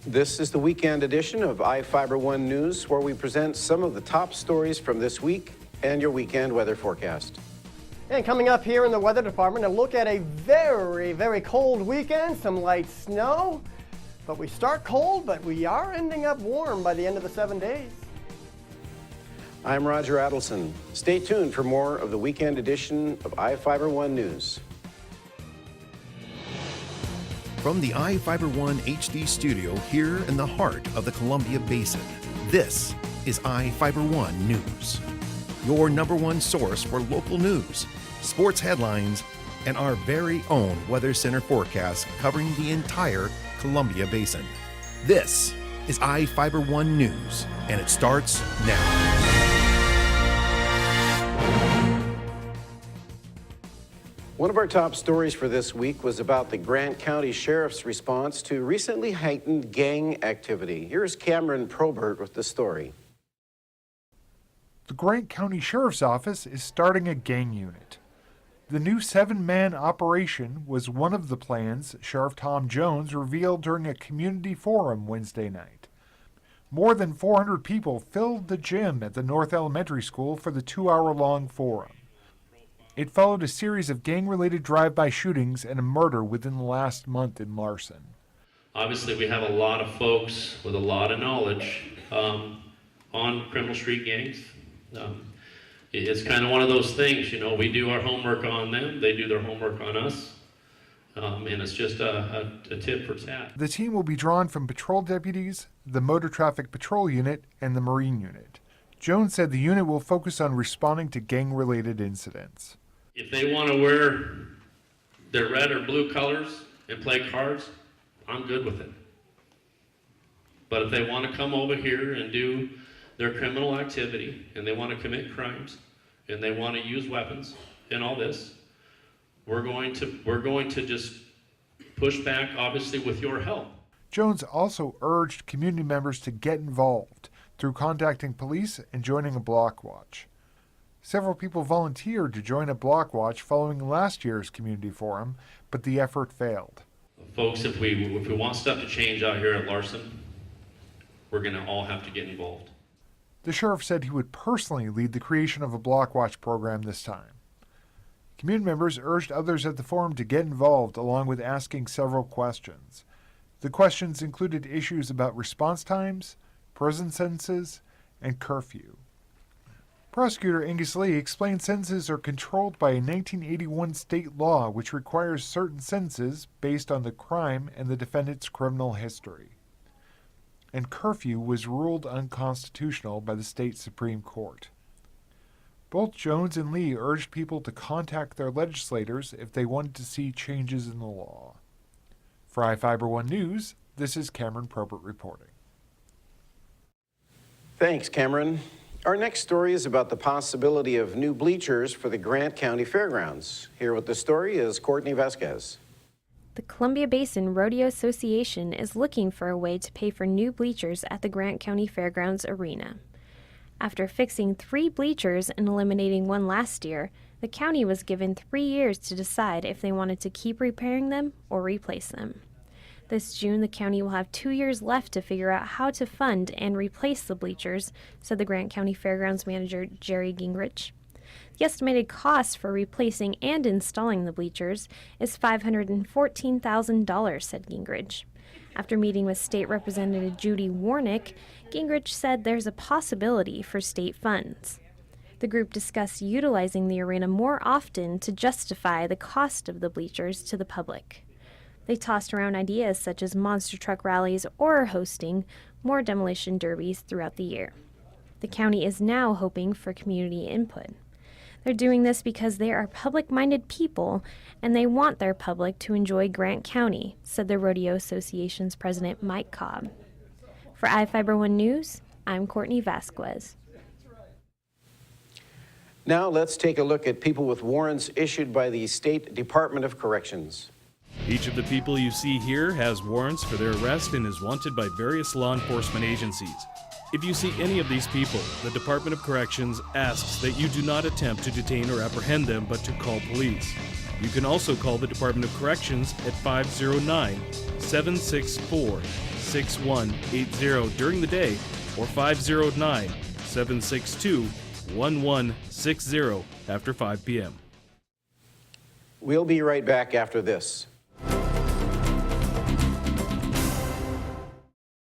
This is the weekend edition of iFIBER 1 News, where we present some of the top stories from this week and your weekend weather forecast. And coming up here in the weather department, a look at a very, very cold weekend, some light snow. But we start cold, but we are ending up warm by the end of the 7 days. I'm Roger Adelson. Stay tuned for more of the weekend edition of iFIBER 1 News. From the iFIBER 1 HD studio here in the heart of the Columbia Basin, this is iFIBER 1 News. Your number one source for local news, sports headlines, and our very own Weather Center forecast covering the entire Columbia Basin. This is iFIBER 1 News, and it starts now. One of our top stories for this week was about the Grant County Sheriff's response to recently heightened gang activity. Here's Cameron Probert with the story. The Grant County Sheriff's Office is starting a gang unit. The new 7-man operation was one of the plans Sheriff Tom Jones revealed during a community forum Wednesday night. More than 400 people filled the gym at the North Elementary School for the 2-hour-long forum. It followed a series of gang-related drive-by shootings and a murder within the last month in Larson. Obviously, we have a lot of folks with a lot of knowledge on criminal street gangs. It's kind of one of those things, you know, we do our homework on them, they do their homework on us, and it's just a tit for tat. The team will be drawn from patrol deputies, the Motor Traffic Patrol Unit, and the Marine Unit. Jones said the unit will focus on responding to gang-related incidents. If they want to wear their red or blue colors and play cards, I'm good with it. But if they want to come over here and do their criminal activity, and they want to commit crimes, and they want to use weapons and all this, we're going to just push back, obviously, with your help. Jones also urged community members to get involved through contacting police and joining a block watch. Several people volunteered to join a block watch following last year's community forum, but the effort failed. Folks, if we want stuff to change out here at Larson, we're going to all have to get involved. The sheriff said he would personally lead the creation of a block watch program this time. Community members urged others at the forum to get involved, along with asking several questions. The questions included issues about response times, prison sentences, and curfew. Prosecutor Angus Lee explained sentences are controlled by a 1981 state law which requires certain sentences based on the crime and the defendant's criminal history. And curfew was ruled unconstitutional by the state Supreme Court. Both Jones and Lee urged people to contact their legislators if they wanted to see changes in the law. For iFIBER 1 News, this is Cameron Probert reporting. Thanks, Cameron. Our next story is about the possibility of new bleachers for the Grant County Fairgrounds. Here with the story is Courtney Vasquez. The Columbia Basin Rodeo Association is looking for a way to pay for new bleachers at the Grant County Fairgrounds Arena. After fixing 3 bleachers and eliminating one last year, the county was given 3 years to decide if they wanted to keep repairing them or replace them. This June, the county will have 2 years left to figure out how to fund and replace the bleachers, said the Grant County Fairgrounds manager Jerry Gingrich. The estimated cost for replacing and installing the bleachers is $514,000, said Gingrich. After meeting with State Representative Judy Warnick, Gingrich said there's a possibility for state funds. The group discussed utilizing the arena more often to justify the cost of the bleachers to the public. They tossed around ideas such as monster truck rallies or hosting more demolition derbies throughout the year. The county is now hoping for community input. They're doing this because they are public-minded people and they want their public to enjoy Grant County, said the Rodeo Association's president Mike Cobb. For iFIBER 1 News, I'm Courtney Vasquez. Now let's take a look at people with warrants issued by the State Department of Corrections. Each of the people you see here has warrants for their arrest and is wanted by various law enforcement agencies. If you see any of these people, the Department of Corrections asks that you do not attempt to detain or apprehend them, but to call police. You can also call the Department of Corrections at 509-764-6666. 509-6180 during the day or 509-762-1160 after 5 p.m. We'll be right back after this.